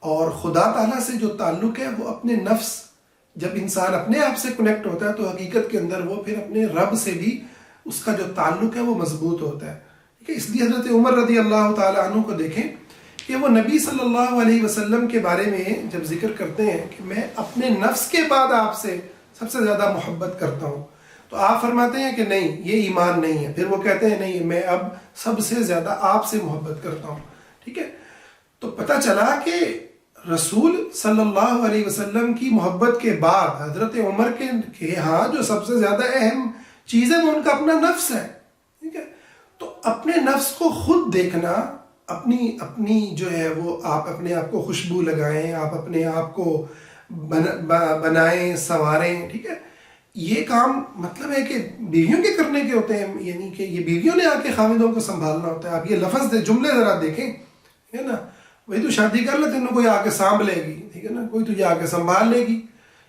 اور خدا تعالیٰ سے جو تعلق ہے وہ اپنے نفس، جب انسان اپنے آپ سے کنیکٹ ہوتا ہے تو حقیقت کے اندر وہ پھر اپنے رب سے بھی اس کا جو تعلق ہے وہ مضبوط ہوتا ہے. ٹھیک ہے، اس لیے حضرت عمر رضی اللہ تعالیٰ عنہ کو دیکھیں کہ وہ نبی صلی اللہ علیہ وسلم کے بارے میں جب ذکر کرتے ہیں کہ میں اپنے نفس کے بعد آپ سے سب سے زیادہ محبت کرتا ہوں، تو آپ فرماتے ہیں کہ نہیں، یہ ایمان نہیں ہے. پھر وہ کہتے ہیں نہیں، میں اب سب سے زیادہ آپ سے محبت کرتا ہوں. ٹھیک ہے، تو پتہ چلا کہ رسول صلی اللہ علیہ وسلم کی محبت کے بعد حضرت عمر کے ہاں جو سب سے زیادہ اہم چیز ہے وہ ان کا اپنا نفس ہے. ٹھیک ہے، تو اپنے نفس کو خود دیکھنا، اپنی جو ہے وہ آپ اپنے آپ کو خوشبو لگائیں، آپ اپنے آپ کو بنائیں، سنواریں. ٹھیک ہے، یہ کام مطلب ہے کہ بیویوں کے کرنے کے ہوتے ہیں، یعنی کہ یہ بیویوں نے آ کے خاوندوں کو سنبھالنا ہوتا ہے. آپ یہ لفظ جملے ذرا دیکھیں، ہے نا، وہی تو شادی کر لے، تینوں کوئی آ کے سانبھ لے گی، ٹھیک ہے نا، کوئی تجھے آ کے سنبھال لے گی.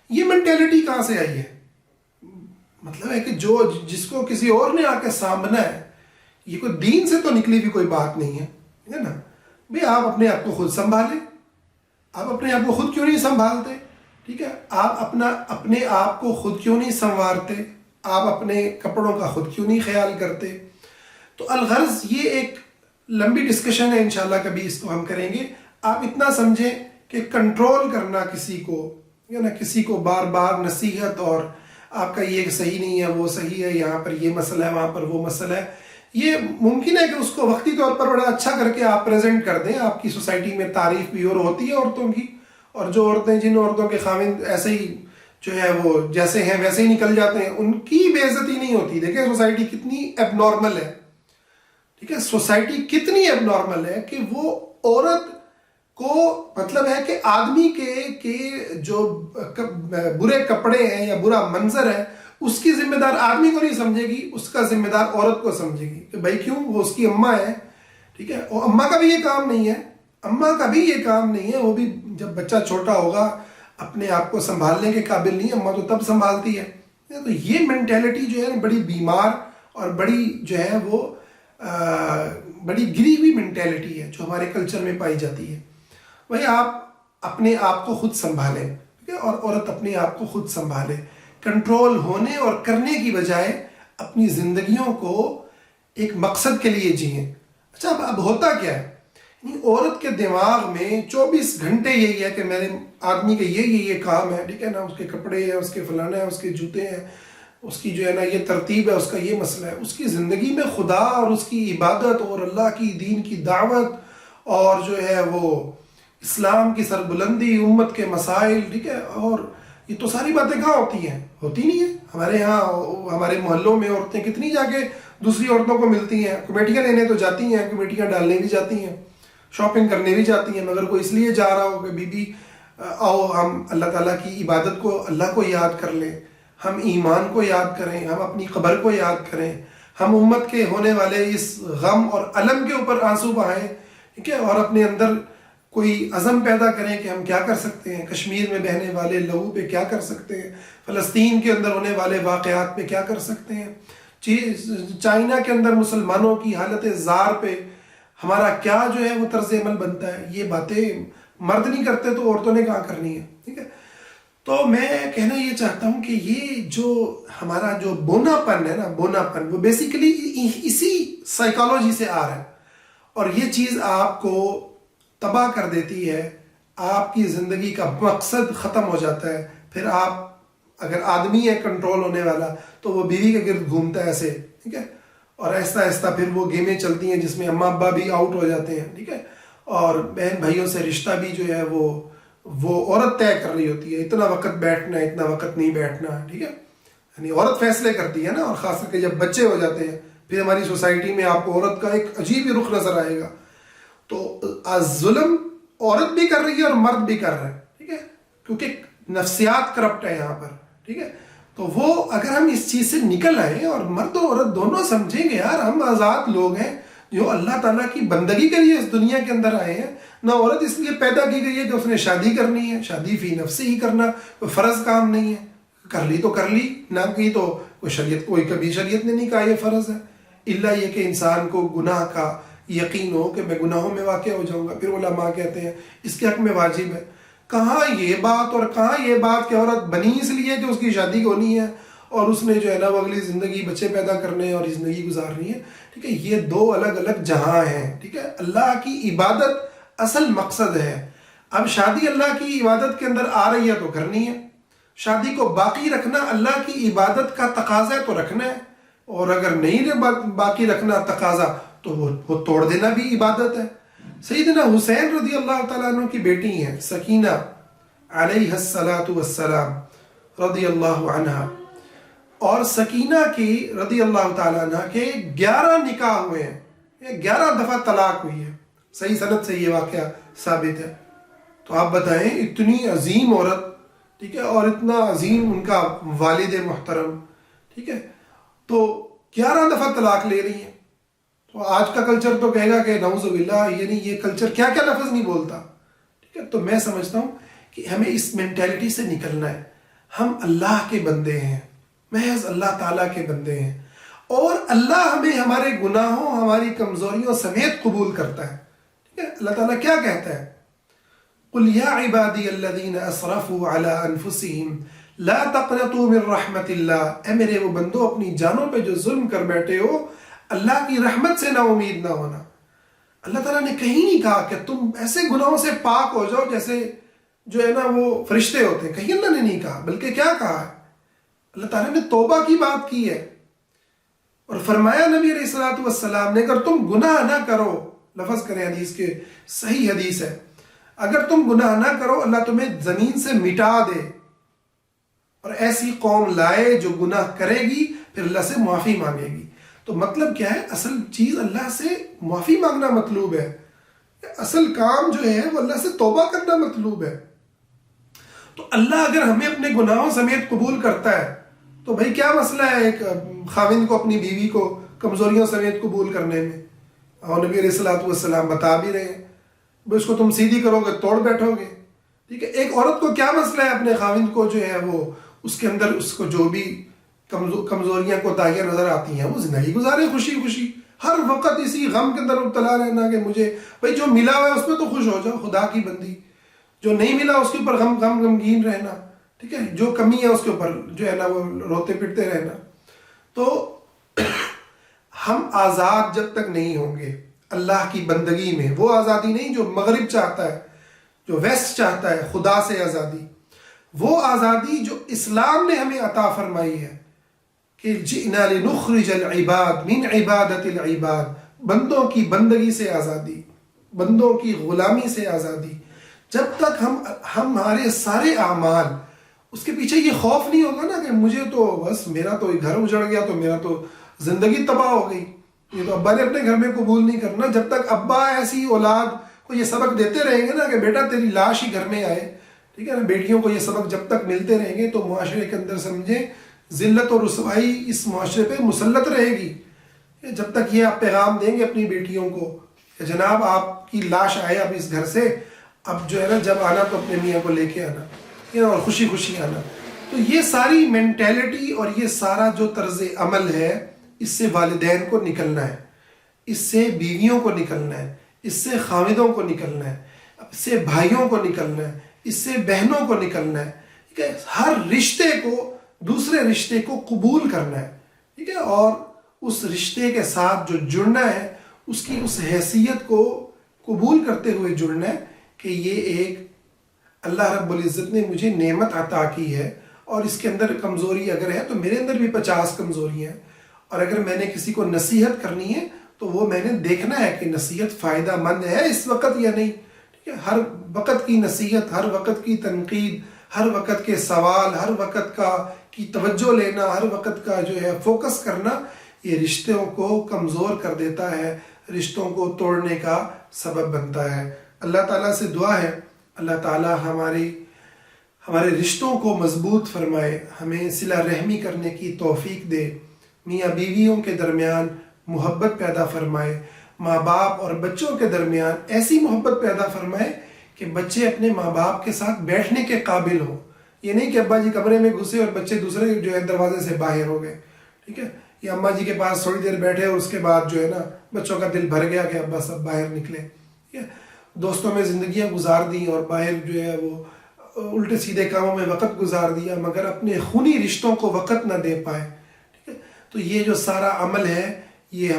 یہ مینٹیلٹی کہاں سے آئی ہے؟ مطلب ہے کہ جس کو کسی اور نے آ کے سانبھنا ہے، یہ کوئی دین سے تو نکلی بھی کوئی بات نہیں ہے نا. بھئی آپ اپنے آپ کو خود سنبھالیں. آپ اپنے آپ کو خود کیوں نہیں سنبھالتے؟ ٹھیک ہے، آپ اپنے آپ کو خود کیوں نہیں سنوارتے؟ آپ اپنے کپڑوں کا خود کیوں نہیں خیال کرتے؟ تو الغرض یہ ایک لمبی ڈسکشن ہے، انشاءاللہ کبھی اس کو ہم کریں گے. آپ اتنا سمجھیں کہ کنٹرول کرنا کسی کو، یا نا کسی کو بار بار نصیحت اور آپ کا یہ صحیح نہیں ہے، وہ صحیح ہے، یہاں پر یہ مسئلہ ہے، وہاں پر وہ مسئلہ ہے، یہ ممکن ہے کہ اس کو وقتی طور پر بڑا اچھا کر کے آپ پریزنٹ کر دیں. آپ کی سوسائٹی میں تعریف بھی اور ہوتی ہے عورتوں کی، اور جو عورتیں جن عورتوں کے خاوند ایسے ہی جو ہے وہ جیسے ہیں ویسے ہی نکل جاتے ہیں، ان کی بے عزتی نہیں ہوتی. دیکھیں سوسائٹی کتنی ایب نارمل ہے. ٹھیک ہے، سوسائٹی کتنی ایب نارمل ہے کہ وہ عورت کو مطلب ہے کہ آدمی کے جو برے کپڑے ہیں یا برا منظر ہے اس کی ذمہ دار آدمی کو نہیں سمجھے گی، اس کا ذمہ دار عورت کو سمجھے گی کہ بھائی کیوں، وہ اس کی اماں ہے. ٹھیک ہے، اور اماں کا بھی یہ کام نہیں ہے، اماں کا بھی یہ کام نہیں ہے. وہ بھی جب بچہ چھوٹا ہوگا اپنے آپ کو سنبھالنے کے قابل نہیں ہے، اماں تو تب سنبھالتی ہے. تو یہ مینٹیلٹی جو ہے بڑی بیمار اور بڑی جو ہے وہ بڑی گری ہوئی مینٹیلٹی ہے جو ہمارے کلچر میں پائی جاتی ہے. وہی آپ اپنے آپ کو خود سنبھالیں، ٹھیک ہے، اور عورت اپنے آپ کو خود سنبھالے. کنٹرول ہونے اور کرنے کی بجائے اپنی زندگیوں کو ایک مقصد کے لیے جئیں. اچھا، اب ہوتا کیا ہے، عورت کے دماغ میں 24 گھنٹے یہی ہے کہ میرے آدمی کے یہ کام ہے. ٹھیک ہے نا، اس کے کپڑے ہیں، اس کے فلانا ہے، اس کے جوتے ہیں، اس کی جو ہے نا یہ ترتیب ہے، اس کا یہ مسئلہ ہے. اس کی زندگی میں خدا اور اس کی عبادت اور اللہ کی دین کی دعوت اور جو ہے وہ اسلام کی سربلندی، امت کے مسائل، ٹھیک ہے، اور یہ تو ساری باتیں کہاں ہوتی ہیں؟ ہوتی نہیں ہیں. ہمارے ہاں ہمارے محلوں میں عورتیں کتنی جا کے دوسری عورتوں کو ملتی ہیں، کمیٹیاں لینے تو جاتی ہیں، کمیٹیاں ڈالنے بھی جاتی ہیں، شاپنگ کرنے بھی جاتی ہیں، مگر کوئی اس لیے جا رہا ہو کہ بی بی آؤ ہم اللہ تعالیٰ کی عبادت کو، اللہ کو یاد کر لیں، ہم ایمان کو یاد کریں، ہم اپنی قبر کو یاد کریں، ہم امت کے ہونے والے اس غم اور الم کے اوپر آنسو بہائیں. ٹھیک ہے، اور اپنے اندر کوئی عزم پیدا کریں کہ ہم کیا کر سکتے ہیں، کشمیر میں بہنے والے لہو پہ کیا کر سکتے ہیں، فلسطین کے اندر ہونے والے واقعات پہ کیا کر سکتے ہیں، چائنا کے اندر مسلمانوں کی حالت زار پہ ہمارا کیا جو ہے وہ طرز عمل بنتا ہے. یہ باتیں مرد نہیں کرتے تو عورتوں نے کہاں کرنی ہے. ٹھیک ہے، تو میں کہنا یہ چاہتا ہوں کہ یہ جو ہمارا جو بونا پن ہے نا، بونا پن، وہ بیسیکلی اسی سائیکالوجی سے آ رہا ہے، اور یہ چیز آپ کو تباہ کر دیتی ہے. آپ کی زندگی کا مقصد ختم ہو جاتا ہے. پھر آپ اگر آدمی ہے کنٹرول ہونے والا تو وہ بیوی کے گرد گھومتا ہے ایسے. ٹھیک ہے، اور آہستہ آہستہ پھر وہ گیمیں چلتی ہیں جس میں اماں ابا بھی آؤٹ ہو جاتے ہیں. ٹھیک ہے، اور بہن بھائیوں سے رشتہ بھی جو ہے وہ عورت طے کر رہی ہوتی ہے، اتنا وقت بیٹھنا ہے، اتنا وقت نہیں بیٹھنا. ٹھیک ہے، یعنی عورت فیصلے کرتی ہے نا. اور خاص کر کے جب بچے ہو جاتے ہیں پھر ہماری سوسائٹی میں آپ کو عورت کا ایک عجیب ہی رخ نظر آئے گا. تو ظلم عورت بھی کر رہی ہے اور مرد بھی کر رہا ہے. ٹھیک ہے، کیونکہ نفسیات کرپٹ ہے یہاں پر. ٹھیک ہے، تو وہ اگر ہم اس چیز سے نکل آئیں اور مرد و عورت دونوں سمجھیں گے یار ہم آزاد لوگ ہیں جو اللہ تعالیٰ کی بندگی کے لیے اس دنیا کے اندر آئے ہیں. نہ عورت اس لیے پیدا کی گئی ہے کہ اس نے شادی کرنی ہے، شادی فی نفسی ہی کرنا کوئی فرض کام نہیں ہے. کر لی تو کر لی، نہ کی تو کوئی شریعت، کوئی کبھی شریعت نے نہیں کہا یہ فرض ہے. الا یہ کہ انسان کو گناہ کا یقین ہو کہ میں گناہوں میں واقع ہو جاؤں گا. پھر علماء کہتے ہیں اس کے حق میں واجب ہے. کہاں یہ بات اور کہاں یہ بات کہ عورت بنی اس لیے کہ اس کی شادی ہونی ہے اور اس نے جو ہے نا وہ اگلی زندگی بچے پیدا کرنے ہیں اور زندگی گزارنی ہے. ٹھیک ہے، یہ دو الگ الگ جہاں ہیں. ٹھیک ہے، اللہ کی عبادت اصل مقصد ہے. اب شادی اللہ کی عبادت کے اندر آ رہی ہے تو کرنی ہے. شادی کو باقی رکھنا اللہ کی عبادت کا تقاضا ہے تو رکھنا ہے، اور اگر نہیں باقی رکھنا تقاضا تو وہ توڑ دینا بھی عبادت ہے. سیدنا حسین رضی اللہ تعالیٰ عنہ کی بیٹی ہیں سکینہ علیہ السلام رضی اللہ عنہ، اور سکینہ کی رضی اللہ تعالیٰ عنہ کے 11 نکاح ہوئے ہیں، 11 دفعہ طلاق ہوئی ہے. صحیح سند سے یہ واقعہ ثابت ہے. تو آپ بتائیں اتنی عظیم عورت، ٹھیک ہے، اور اتنا عظیم ان کا والد محترم، ٹھیک ہے، تو 11 دفعہ طلاق لے رہی ہیں. تو آج کا کلچر تو کہے گا کہ نعوذ باللہ، یعنی یہ کلچر کیا کیا لفظ نہیں بولتا. ٹھیک ہے، تو میں سمجھتا ہوں کہ ہمیں اس مینٹیلٹی سے نکلنا ہے. ہم اللہ کے بندے ہیں، محض اللہ تعالیٰ کے بندے ہیں، اور اللہ ہمیں ہمارے گناہوں، ہماری کمزوریوں سمیت قبول کرتا ہے. ٹھیک ہے، اللہ تعالیٰ کیا کہتا ہے؟ قُلْ يَا عِبَادِيَ الَّذِينَ أَسْرَفُوا عَلَىٰ أَنفُسِهِمْ لَا تَقْنَطُوا مِن رَحْمَةِ اللَّهِ. اے میرے وہ بندو، اپنی جانوں پہ جو ظلم کر بیٹھے ہو، اللہ کی رحمت سے نا امید نہ ہونا. اللہ تعالیٰ نے کہیں نہیں کہا کہ تم ایسے گناہوں سے پاک ہو جاؤ جیسے جو ہے نا وہ فرشتے ہوتے ہیں. کہیں اللہ نے نہیں کہا، بلکہ کیا کہا ہے؟ اللہ تعالیٰ نے توبہ کی بات کی ہے، اور فرمایا نبی علیہ الصلوۃ والسلام نے اگر تم گناہ نہ کرو، لفظ کریں حدیث کے، صحیح حدیث ہے، اگر تم گناہ نہ کرو اللہ تمہیں زمین سے مٹا دے اور ایسی قوم لائے جو گناہ کرے گی پھر اللہ سے معافی مانگے گی. تو مطلب کیا ہے؟ اصل چیز اللہ سے معافی مانگنا مطلوب ہے. اصل کام جو ہے وہ اللہ سے توبہ کرنا مطلوب ہے. تو اللہ اگر ہمیں اپنے گناہوں سمیت قبول کرتا ہے تو بھائی کیا مسئلہ ہے ایک خاوند کو اپنی بیوی کو کمزوریوں سمیت قبول کرنے میں؟ اور نبی علیہ الصلوۃ والسلام بتا بھی رہے ہیں، اس کو تم سیدھی کرو گے توڑ بیٹھو گے. ٹھیک ہے، ایک عورت کو کیا مسئلہ ہے اپنے خاوند کو جو ہے وہ اس کے اندر اس کو جو بھی کمزوریاں کوتاہیاں نظر آتی ہیں وہ زندگی گزارے خوشی خوشی، ہر وقت اسی غم کے اندر مبتلا رہنا کہ مجھے بھائی جو ملا ہوا ہے اس میں تو خوش ہو جاؤ، خدا کی بندی. جو نہیں ملا اس کے اوپر غمگین رہنا، ٹھیک ہے، جو کمی ہے اس کے اوپر جو ہے نا وہ روتے پٹتے رہنا. تو ہم آزاد جب تک نہیں ہوں گے اللہ کی بندگی میں، وہ آزادی نہیں جو مغرب چاہتا ہے، جو ویسٹ چاہتا ہے، خدا سے آزادی، وہ آزادی جو اسلام نے ہمیں عطا فرمائی ہے کہ جئنا لنخرج العباد من عبادت العباد، بندوں کی بندگی سے آزادی، بندوں کی غلامی سے آزادی. جب تک ہمارے سارے اعمال، اس کے پیچھے یہ خوف نہیں ہوگا نا کہ مجھے تو بس میرا تو گھر اجڑ گیا تو میرا تو زندگی تباہ ہو گئی، یہ تو ابا نے اپنے گھر میں قبول نہیں کرنا. جب تک ابا ایسی اولاد کو یہ سبق دیتے رہیں گے نا کہ بیٹا تیری لاش ہی گھر میں آئے، ٹھیک ہے نا، بیٹیوں کو یہ سبق جب تک ملتے رہیں گے تو معاشرے کے اندر سمجھیں ذلت اور رسوائی اس معاشرے پہ مسلط رہے گی. جب تک یہ آپ پیغام دیں گے اپنی بیٹیوں کو کہ جناب آپ کی لاش آئے اب اس گھر سے، اب جو ہے نا جب آنا تو اپنے میاں کو لے کے آنا اور خوشی خوشی آنا. تو یہ ساری مینٹیلٹی اور یہ سارا جو طرز عمل ہے، اس سے والدین کو نکلنا ہے، اس سے بیویوں کو نکلنا ہے، اس سے خاوندوں کو نکلنا ہے، اس سے بھائیوں کو نکلنا ہے، اس سے بہنوں کو نکلنا ہے. ٹھیک ہے، ہر رشتے کو دوسرے رشتے کو قبول کرنا ہے. ٹھیک ہے، اور اس رشتے کے ساتھ جو جڑنا ہے اس کی اس حیثیت کو قبول کرتے ہوئے جڑنا ہے کہ یہ ایک اللہ رب العزت نے مجھے نعمت عطا کی ہے، اور اس کے اندر کمزوری اگر ہے تو میرے اندر بھی 50 کمزوریاں ہیں، اور اگر میں نے کسی کو نصیحت کرنی ہے تو وہ میں نے دیکھنا ہے کہ نصیحت فائدہ مند ہے اس وقت یا نہیں. ٹھیک ہے، ہر وقت کی نصیحت، ہر وقت کی تنقید، ہر وقت کے سوال، ہر وقت کی توجہ لینا، ہر وقت کا جو ہے فوکس کرنا، یہ رشتوں کو کمزور کر دیتا ہے، رشتوں کو توڑنے کا سبب بنتا ہے. اللہ تعالیٰ سے دعا ہے اللہ تعالیٰ ہمارے رشتوں کو مضبوط فرمائے، ہمیں صلہ رحمی کرنے کی توفیق دے، میاں بیویوں کے درمیان محبت پیدا فرمائے، ماں باپ اور بچوں کے درمیان ایسی محبت پیدا فرمائے کہ بچے اپنے ماں باپ کے ساتھ بیٹھنے کے قابل ہوں. یہ نہیں کہ ابا جی کمرے میں گھسے اور بچے دوسرے جو ہے دروازے سے باہر ہو گئے. ٹھیک ہے، یا اماں جی کے پاس تھوڑی دیر بیٹھے اور اس کے بعد جو ہے نا بچوں کا دل بھر گیا کہ ابا سب باہر نکلے، دوستوں میں زندگیاں گزار دیں اور باہر جو ہے وہ الٹے سیدھے کاموں میں وقت گزار دیا، مگر اپنے خونی رشتوں کو وقت نہ دے پائے، ٹھیک ہے؟ تو یہ جو سارا عمل ہے یہ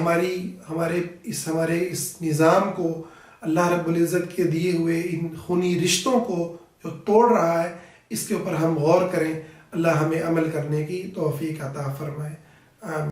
ہمارے اس نظام کو، اللہ رب العزت کے دیے ہوئے ان خونی رشتوں کو جو توڑ رہا ہے، اس کے اوپر ہم غور کریں، اللہ ہمیں عمل کرنے کی توفیق عطا فرمائے، آمین۔